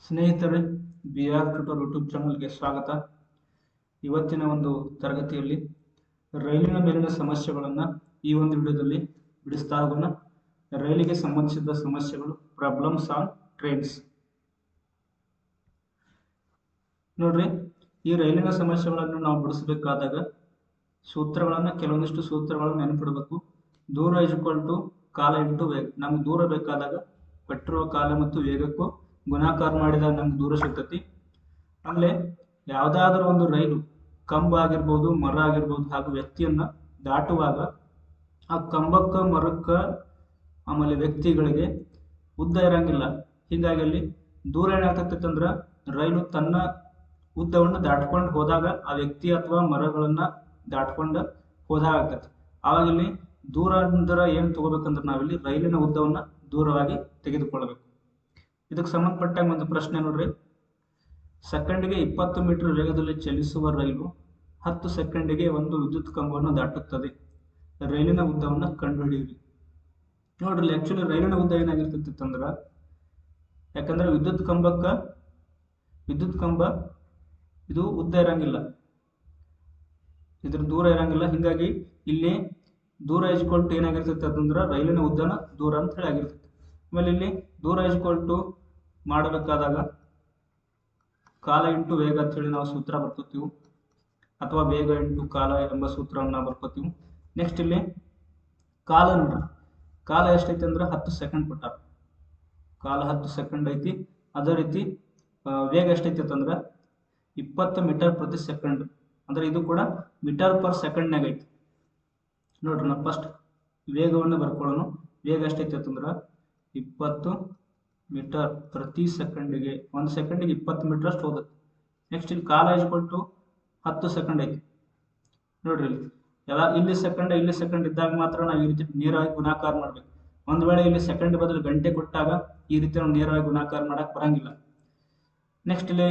ಸ್ನೇಹಿತರೆ, B R tutor YouTube ಚಾನಲ್ಗೆ ಸ್ವಾಗತ. ಇವತ್ತಿನ ಒಂದು ತರಗತಿಯಲ್ಲಿ ರೈಲಿನ ಮೇಲಿನ ಸಮಸ್ಯೆಗಳನ್ನು ಈ ಒಂದು ವಿಡಿಯೋದಲ್ಲಿ ಬಿಡಿಸ್ತಾ ಹೋಗೋಣ. ರೈಲಿಗೆ ಸಂಬಂಧಿಸಿದ ಸಮಸ್ಯೆಗಳು, ಪ್ರಾಬ್ಲಮ್ಸ್ ಆನ್ ಟ್ರೈನ್ಸ್. ನೋಡ್ರಿ, ಈ ರೈಲಿನ ಸಮಸ್ಯೆಗಳನ್ನು ನಾವು ಬಿಡಿಸಬೇಕಾದಾಗ ಕೆಲವೊಂದಿಷ್ಟು ಸೂತ್ರಗಳನ್ನು ನೆನಪಿಡಬೇಕು. ದೂರ ಈಕ್ವಲ್ ಟು ಕಾಲ ಇಂಟು ವೇಗ. ನಮ್ಗೆ ದೂರ ಬೇಕಾದಾಗ ಕೊಟ್ಟಿರುವ ಕಾಲ ಮತ್ತು ವೇಗಕ್ಕೂ ಗುಣಾಕಾರ ಮಾಡಿದಾಗ ನಮ್ಗೆ ದೂರ ಸಿಗ್ತತಿ. ಆಮೇಲೆ ಯಾವುದಾದ್ರೂ ಒಂದು ರೈಲು ಕಂಬ ಆಗಿರ್ಬೋದು, ಮರ ಆಗಿರ್ಬೋದು ಹಾಗೂ ವ್ಯಕ್ತಿಯನ್ನ ದಾಟುವಾಗ ಆ ಕಂಬಕ್ಕ, ಮರಕ್ಕ, ಆಮೇಲೆ ವ್ಯಕ್ತಿಗಳಿಗೆ ಉದ್ದ ಇರಂಗಿಲ್ಲ. ಹೀಗಾಗಿ ಅಲ್ಲಿ ದೂರ ಏನಾಗ್ತೈತಿ ಅಂದ್ರೆ ರೈಲು ತನ್ನ ಉದ್ದವನ್ನು ದಾಟ್ಕೊಂಡು ಹೋದಾಗ ಆ ವ್ಯಕ್ತಿ ಅಥವಾ ಮರಗಳನ್ನ ದಾಟ್ಕೊಂಡು ಹೋದಾಗ ಆಗ್ತೈತಿ. ಆವಾಗ ಇಲ್ಲಿ ದೂರ ಅಂದ್ರೆ ಏನು ತಗೋಬೇಕಂದ್ರೆ ನಾವಿಲ್ಲಿ ರೈಲಿನ ಉದ್ದವನ್ನ ದೂರವಾಗಿ ತೆಗೆದುಕೊಳ್ಬೇಕು. ಇದಕ್ಕೆ ಸಂಬಂಧಪಟ್ಟಾಗ ಒಂದು ಪ್ರಶ್ನೆ ನೋಡ್ರಿ. ಸೆಕೆಂಡಿಗೆ 20 ಮೀಟರ್ ವೇಗದಲ್ಲಿ ಚಲಿಸುವ ರೈಲು 10 ಸೆಕೆಂಡಿಗೆ ಒಂದು ವಿದ್ಯುತ್ ಕಂಬವನ್ನು ದಾಟುತ್ತದೆ. ರೈಲಿನ ಉದ್ದವನ್ನು ಕಂಡುಹಿಡಿಯಿರಿ. ನೋಡ್ರಿ, ಆಕ್ಚುಲಿ ರೈಲಿನ ಉದ್ದ ಏನಾಗಿರ್ತೈತಿ ಅಂದ್ರ, ಯಾಕಂದ್ರೆ ವಿದ್ಯುತ್ ಕಂಬ ಇದು ಉದ್ದ ಇರಂಗಿಲ್ಲ, ಇದ್ರ ದೂರ ಇರಂಗಿಲ್ಲ. ಹಿಂಗಾಗಿ ಇಲ್ಲಿ ದೂರ ಈಜ್ಕೊಲ್ಟು ಏನಾಗಿರ್ತೈತಿ ಅಂತಂದ್ರ ರೈಲಿನ ಉದ್ದನ ದೂರ ಅಂತ ಹೇಳಿ ಆಗಿರ್ತೈತಿ. ಆಮೇಲೆ ಇಲ್ಲಿ ದೂರ ಈಜ್ಕೊಲ್ಟು ಮಾಡಬೇಕಾದಾಗ ಕಾಲ ಇಂಟು ವೇಗ ಅಂತ ಹೇಳಿ ನಾವು ಸೂತ್ರ ಬರ್ಕೋತೀವಿ, ಅಥವಾ ವೇಗ ಇಂಟು ಕಾಲ ಎಂಬ ಸೂತ್ರವನ್ನು ನಾವು ಬರ್ಕೋತೀವಿ. ನೆಕ್ಸ್ಟ್ ಇಲ್ಲಿ ಕಾಲ ನೋಡ್ರಿ, ಕಾಲ ಎಷ್ಟೈತಿ ಅಂದ್ರೆ 10 ಸೆಕೆಂಡ್ ಕೊಟ್ಟಾರ. ಕಾಲ 10 ಸೆಕೆಂಡ್ ಐತಿ. ಅದೇ ರೀತಿ ವೇಗ ಎಷ್ಟೈತಿ ಅಂತಂದ್ರೆ 20 ಮೀಟರ್ ಪ್ರತಿ ಸೆಕೆಂಡ್. ಅಂದ್ರೆ ಇದು ಕೂಡ ಮೀಟರ್ ಪರ್ ಸೆಕೆಂಡ್ನಾಗ ಐತಿ. ನೋಡ್ರಿ, ನಾವು ಫಸ್ಟ್ ವೇಗವನ್ನು ಬರ್ಕೊಳ್ಳೋಣ. ವೇಗ ಎಷ್ಟೈತಿ ಅಂತಂದ್ರೆ 20 ಮೀಟರ್ ಪ್ರತಿ ಸೆಕೆಂಡಿಗೆ, ಒಂದು ಸೆಕೆಂಡಿಗೆ 20 ಮೀಟರ್ ಅಷ್ಟು ಹೋಗುತ್ತೆ. ನೆಕ್ಸ್ಟ್ ಇಲ್ಲಿ ಕಾಲ ಈಜ್ಕೊಲ್ಟು 10 ಸೆಕೆಂಡ್ ಐತಿ. ನೋಡ್ರಿ, ಇಲ್ಲಿ ಸೆಕೆಂಡ್ ಇದ್ದಾಗ ಮಾತ್ರ ನಾವು ಈ ರೀತಿ ನೇರವಾಗಿ ಗುಣಾಕಾರ ಮಾಡ್ಬೇಕು. ಒಂದ್ ವೇಳೆ ಇಲ್ಲಿ ಸೆಕೆಂಡ್ ಬದಲು ಗಂಟೆ ಕೊಟ್ಟಾಗ ಈ ರೀತಿ ನಾವು ನೇರವಾಗಿ ಗುಣಾಕಾರ ಮಾಡಕ್ ಬರಂಗಿಲ್ಲ. ನೆಕ್ಸ್ಟ್ ಇಲ್ಲಿ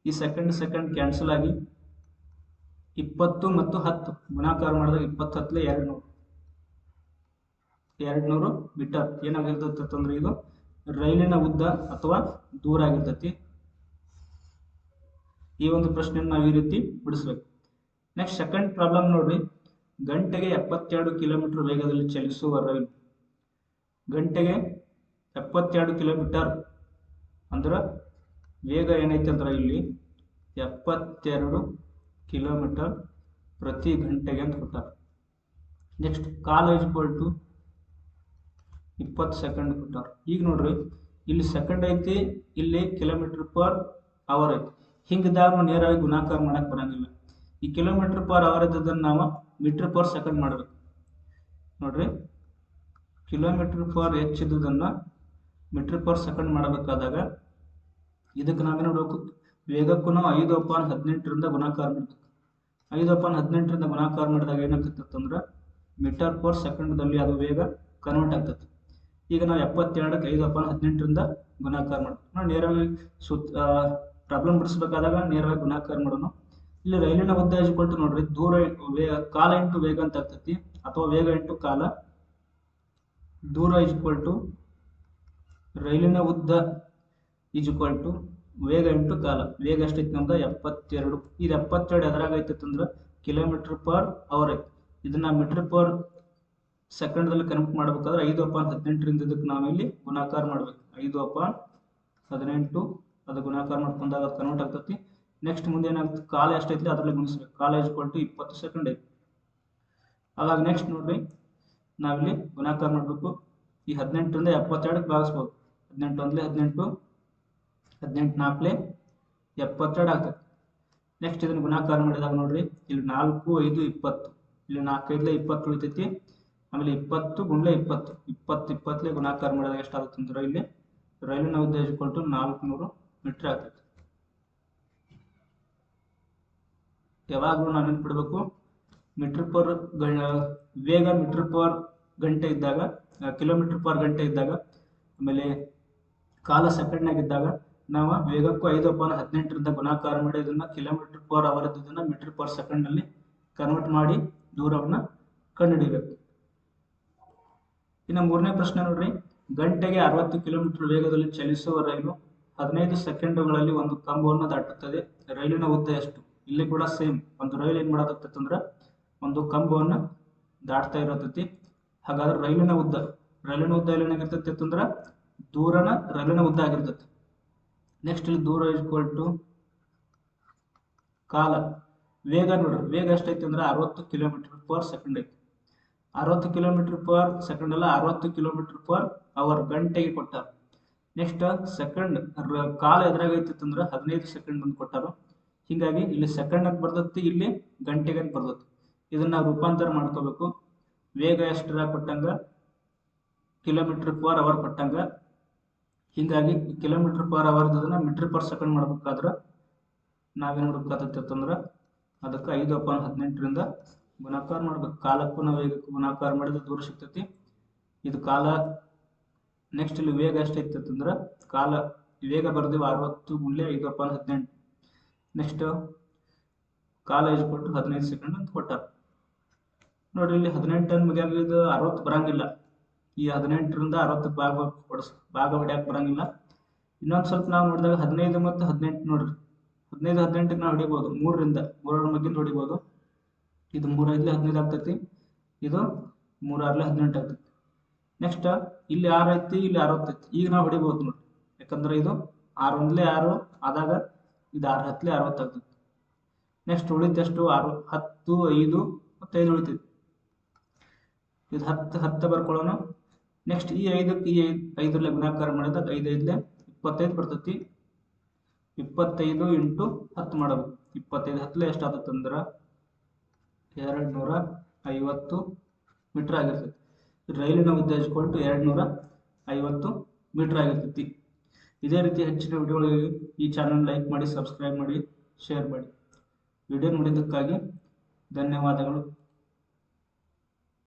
ಈ ಸೆಕೆಂಡ್ ಕ್ಯಾನ್ಸಲ್ ಆಗಿ 20 ಮತ್ತು 10 ಗುಣಾಕಾರ ಮಾಡಿದಾಗ 20 ಹತ್ತಲೆ 200 ಮೀಟರ್ ಏನಾಗಿರ್ತೈತಿ ಅಂತಂದ್ರೆ ಇದು ರೈಲಿನ ಉದ್ದ ಅಥವಾ ದೂರ ಆಗಿರ್ತೈತಿ. ಈ ಒಂದು ಪ್ರಶ್ನೆಯನ್ನು ನಾವು ಈ ರೀತಿ ಬಿಡಿಸ್ಬೇಕು. ನೆಕ್ಸ್ಟ್ ಸೆಕೆಂಡ್ ಪ್ರಾಬ್ಲಮ್ ನೋಡ್ರಿ. ಗಂಟೆಗೆ 72 ಕಿಲೋಮೀಟರ್ ವೇಗದಲ್ಲಿ ಚಲಿಸುವ ರೈಲು, ಗಂಟೆಗೆ 72 ಕಿಲೋಮೀಟರ್ ಅಂದ್ರ ವೇಗ ಏನೈತಿ ಅಂದ್ರೆ ಇಲ್ಲಿ 72 ಕಿಲೋಮೀಟರ್ ಪ್ರತಿ ಗಂಟೆಗೆ ಅಂತ ಕೊಟ್ಟಾರ. ನೆಕ್ಸ್ಟ್ ಕಾಲ ಈಜ್ಕೊಲ್ಟು 20 ಸೆಕೆಂಡ್ ಕೊಟ್ಟಾರ. ಈಗ ನೋಡ್ರಿ, ಇಲ್ಲಿ ಸೆಕೆಂಡ್ ಐತಿ, ಇಲ್ಲಿ ಕಿಲೋಮೀಟರ್ ಪರ್ ಅವರ್ ಐತಿ. ಹಿಂಗಿದಾಗ ನಾವು ನೇರವಾಗಿ ಗುಣಾಕಾರ ಮಾಡಕ್ ಬರಂಗಿಲ್ಲ. ಈ ಕಿಲೋಮೀಟರ್ ಪರ್ ಅವರ್ ಇದ್ದದನ್ನ ನಾವು ಮೀಟರ್ ಪರ್ ಸೆಕೆಂಡ್ ಮಾಡ್ಬೇಕು. ನೋಡ್ರಿ, ಕಿಲೋಮೀಟರ್ ಪರ್ ಹೆಚ್ಚಿದ್ದದನ್ನ ಮೀಟರ್ ಪರ್ ಸೆಕೆಂಡ್ ಮಾಡಬೇಕಾದಾಗ ಇದಕ್ಕೆ ನಾವೇನು ನೋಡ್ಬೇಕು, ವೇಗಕ್ಕೂ ನಾವು 5/18 ಗುಣಾಕಾರ ಮಾಡ್ಬೇಕು. 5/18 ಗುಣಾಕಾರ ಮಾಡಿದಾಗ ಏನಾಗ್ತೈತಿ ಅಂತಂದ್ರೆ ಮೀಟರ್ ಪರ್ ಸೆಕೆಂಡ್ದಲ್ಲಿ ಅದು ವೇಗ ಕನ್ವರ್ಟ್ ಆಗ್ತೈತಿ. ಈಗ ನಾವು 72ಕ್ಕೆ 5/18 ಗುಣಾಕಾರ ಮಾಡ್ಬೇಕು. ನಾವು ನೇರವಾಗಿ ಪ್ರಾಬ್ಲಮ್ ಬಿಡಿಸ್ಬೇಕಾದಾಗ ನೇರವಾಗಿ ಗುಣಾಕಾರ ಮಾಡೋಣ. ಇಲ್ಲಿ ರೈಲಿನ ಉದ್ದ ಈಜ್ಕೊಲ್ಟು ನೋಡ್ರಿ, ಕಾಲ ಇಂಟು ವೇಗ ಅಂತ ಆಗ್ತೈತಿ, ಅಥವಾ ವೇಗ ಇಂಟು ಕಾಲ. ದೂರ ಈಜ್ಕೊಲ್ಟು ರೈಲಿನ ಉದ್ದ ಈಜ್ಕೊಲ್ಟು ವೇಗ ಇಂಟು ಕಾಲ. ವೇಗ ಎಷ್ಟೈತಿ ನಮ್ದು 72. ಇದು 72 ಎದ್ರಾಗ ಐತಿ ಅಂದ್ರೆ ಕಿಲೋಮೀಟರ್ ಪರ್ ಅವರ್ ಐತಿ. ಇದನ್ನ ಮೀಟರ್ ಪರ್ ಸೆಕೆಂಡ್ದಲ್ಲಿ ಕನ್ವರ್ಟ್ ಮಾಡ್ಬೇಕಾದ್ರೆ 5/18 ಇದಕ್ಕೆ ನಾವಿಲ್ಲಿ ಗುಣಾಕಾರ ಮಾಡ್ಬೇಕು. 5/18 ಅದು ಗುಣಾಕಾರ ಮಾಡ್ಕೊಂಡಾಗ ಅದು ಕನ್ವರ್ಟ್ ಆಗ್ತೈತಿ. ನೆಕ್ಸ್ಟ್ ಮುಂದೆ ಏನಾಗುತ್ತೆ, ಕಾಲ ಎಷ್ಟೈತಿ ಅದರಲ್ಲಿ ಗುಣಿಸ್ಬೇಕು. ಕಾಲ ಈಜ್ಕೊಲ್ಟು 20 ಸೆಕೆಂಡ್ ಐತಿ. ಅವಾಗ ನೆಕ್ಸ್ಟ್ ನೋಡ್ರಿ, ನಾವಿಲ್ಲಿ ಗುಣಾಕಾರ ಮಾಡ್ಬೇಕು. ಈ 18 72ಕ್ಕೆ ಭಾಗಿಸ್ಬೋದು. 18 1 18, 18 4 72 ಆಗ್ತದೆ. ನೆಕ್ಸ್ಟ್ ಇದನ್ನು ಗುಣಾಕಾರ ಮಾಡಿದಾಗ ನೋಡ್ರಿ, ಇಲ್ಲಿ 4 5 20, ಇಲ್ಲಿ 4 5 20 ಉಳಿತೈತಿ. ಆಮೇಲೆ 20 ಗುಂಡ್ಲೆ 20, 20 ಗುಣಾಕಾರ ಮಾಡಿದಾಗ ಎಷ್ಟಾಗುತ್ತೆ ಅಂದ್ರೆ ಇಲ್ಲಿ ರೈಲಿನ ಉದ್ದ ಈಜ್ಕೊಲ್ಟು 400 ಮೀಟರ್ ಆಗ್ತೈತಿ. ಯಾವಾಗಲೂ ನಾವು ನೆನ್ಪಿಡ್ಬೇಕು, ವೇಗ ಮೀಟರ್ ಪರ್ ಗಂಟೆ ಇದ್ದಾಗ, ಕಿಲೋಮೀಟರ್ ಪರ್ ಗಂಟೆ ಇದ್ದಾಗ, ಆಮೇಲೆ ಕಾಲ ಸೆಕೆಂಡ್ನಾಗ ಇದ್ದಾಗ ನಾವು ವೇಗಕ್ಕೂ 5/18 ಗುಣಾಕಾರ ಮಾಡಿ ಇದನ್ನ ಕಿಲೋಮೀಟರ್ ಪರ್ ಅವರ್ ಇದ್ದದನ್ನ ಮೀಟರ್ ಪರ್ ಸೆಕೆಂಡ್ ನಲ್ಲಿ ಕನ್ವರ್ಟ್ ಮಾಡಿ ದೂರವನ್ನ ಕಂಡುಹಿಡಿಯಬೇಕು. ಇನ್ನು ಮೂರನೇ ಪ್ರಶ್ನೆ ನೋಡ್ರಿ. ಗಂಟೆಗೆ 60 ಕಿಲೋಮೀಟರ್ ವೇಗದಲ್ಲಿ ಚಲಿಸುವ ರೈಲು 15 ಸೆಕೆಂಡುಗಳಲ್ಲಿ ಒಂದು ಕಂಬವನ್ನು ದಾಟುತ್ತದೆ. ರೈಲಿನ ಉದ್ದ ಎಷ್ಟು? ಇಲ್ಲಿ ಕೂಡ ಸೇಮ್, ಒಂದು ರೈಲು ಏನು ಮಾಡತೈತೆ ಅಂದ್ರೆ ಒಂದು ಕಂಬವನ್ನು ದಾಟ್ತಾ ಇರತೈತಿ. ಹಾಗಾದ್ರೆ ರೈಲಿನ ಉದ್ದ ಏನಾಗಿರ್ತೈತಿ ಅಂತಂದ್ರೆ ದೂರನ ರೈಲಿನ ಉದ್ದ ಆಗಿರ್ತೈತಿ. ನೆಕ್ಸ್ಟ್ ಇಲ್ಲಿ ದೂರ ಈಕ್ವಲ್ ಟು ಕಾಲ. ವೇಗ ನೋಡ್ರಿ, ವೇಗ ಎಷ್ಟೈತಿ ಅಂದ್ರೆ 60 ಕಿಲೋಮೀಟರ್ ಪರ್ ಸೆಕೆಂಡ್ ಐತಿ. 60 ಕಿಲೋಮೀಟರ್ ಪರ್ ಸೆಕೆಂಡ್ ಅಲ್ಲ, 60 ಕಿಲೋಮೀಟರ್ ಪರ್ ಅವರ್, ಗಂಟೆಗೆ ಕೊಟ್ಟಾರ. ನೆಕ್ಸ್ಟ್ ಸೆಕೆಂಡ್ ಕಾಲ ಎದುರಾಗ ಐತಿ ಅಂದ್ರೆ 15 ಸೆಕೆಂಡ್ ಅಂತ ಕೊಟ್ಟಾರ. ಹೀಗಾಗಿ ಇಲ್ಲಿ ಸೆಕೆಂಡ್ ಅಂತ ಬರ್ತೈತಿ, ಇಲ್ಲಿ ಗಂಟೆಗೆ ಅಂತ ಬರ್ತೈತಿ. ಇದನ್ನ ನಾವು ರೂಪಾಂತರ ಮಾಡ್ಕೋಬೇಕು. ವೇಗ ಎಷ್ಟರ ಕೊಟ್ಟಂಗ ಕಿಲೋಮೀಟರ್ ಪರ್ ಅವರ್ ಕೊಟ್ಟಂಗ, ಹೀಗಾಗಿ ಕಿಲೋಮೀಟರ್ ಪರ್ ಅವರ್ ಅದನ್ನ ಮೀಟರ್ ಪರ್ ಸೆಕೆಂಡ್ ಮಾಡ್ಬೇಕಾದ್ರೆ ನಾವೇನು ಮಾಡ್ಬೇಕಾಗತ್ತೆ ಅಂತಂದ್ರೆ ಅದಕ್ಕೆ 5/18ರಿಂದ ಗುಣಾಕಾರ ಮಾಡ್ಬೇಕು. ಕಾಲಕ್ಕೂ ನಾವು ವೇಗಕ್ಕೂ ಗುಣಾಕಾರ ಮಾಡಿದ್ರೆ ದೂರ ಸಿಗ್ತೈತಿ. ಇದು ಕಾಲ. ನೆಕ್ಸ್ಟ್ ಇಲ್ಲಿ ವೇಗ ಎಷ್ಟೈತಿ ಅಂತಂದ್ರೆ ಕಾಲ ವೇಗ ಬರ್ದೇವು 60 × 5/18. ನೆಕ್ಸ್ಟ್ ಕಾಲ ಕೊಟ್ಟು 15 ಸೆಕೆಂಡ್ ಅಂತ ಕೊಟ್ಟಾರ. ನೋಡ್ರಿ ಇಲ್ಲಿ 18 ಮುಗಿಯಾಗ ಇದು 60 ಬರಂಗಿಲ್ಲ. ಈ 18ರಿಂದ 60 ಭಾಗ ಹೊಡ್ಯಾಕ ಬರಂಗಿಲ್ಲ. ಇನ್ನೊಂದು ಸ್ವಲ್ಪ ನಾವು ನೋಡಿದಾಗ 15 ಮತ್ತು 18 ನೋಡ್ರಿ, 15 18ಕ್ಕೆ ನಾವು ಹೊಡಿಬೋದು 3ರ ಮಗ್ಗಿಂದ ಹೊಡಿಬೋದು. ಇದು 3 5 15 ಆಗ್ತೈತಿ, ಇದು 3 6 18 ಆಗ್ತೈತಿ. ನೆಕ್ಸ್ಟ್ ಇಲ್ಲಿ 6 ಐತಿ, ಇಲ್ಲಿ 60 ಐತಿ. ಈಗ ನಾವು ಹೊಡಿಬೋದು ನೋಡ್ರಿ, ಯಾಕಂದ್ರೆ ಇದು 6 1 6 ಆದಾಗ ಇದು 6 10 60 ಆಗ್ತೈತಿ. ನೆಕ್ಸ್ಟ್ ಉಳಿದೆಷ್ಟು 6 10 5 ಮತ್ತು 5 ಉಳಿತೈತಿ. ಇದು 10 10 ಬರ್ಕೊಳ್ಳೋಣ. ನೆಕ್ಸ್ಟ್ ಈ 5ಕ್ಕೆ ಈ 5ರಲ್ಲಿ ಗುಣಾಕಾರ ಮಾಡಿದಾಗ 5 5 25 ಬರ್ತೈತಿ. 25 × 10 ಮಾಡಬೇಕು. 25 10 ಎಷ್ಟು ಆಗ್ತೈತೆ ಅಂದ್ರೆ 250 ಮೀಟರ್ ಆಗಿರ್ತೈತಿ. ರೈಲಿನ ಉದ್ದ = 250 ಮೀಟರ್ ಆಗಿರ್ತೈತಿ. ಇದೇ ರೀತಿ ಹೆಚ್ಚಿನ ವಿಡಿಯೋಗಳಿಗೆ ಈ ಚಾನಲ್ ಲೈಕ್ ಮಾಡಿ, ಸಬ್ಸ್ಕ್ರೈಬ್ ಮಾಡಿ, ಶೇರ್ ಮಾಡಿ. ವಿಡಿಯೋ ನೋಡಿದ್ದಕ್ಕಾಗಿ ಧನ್ಯವಾದಗಳು.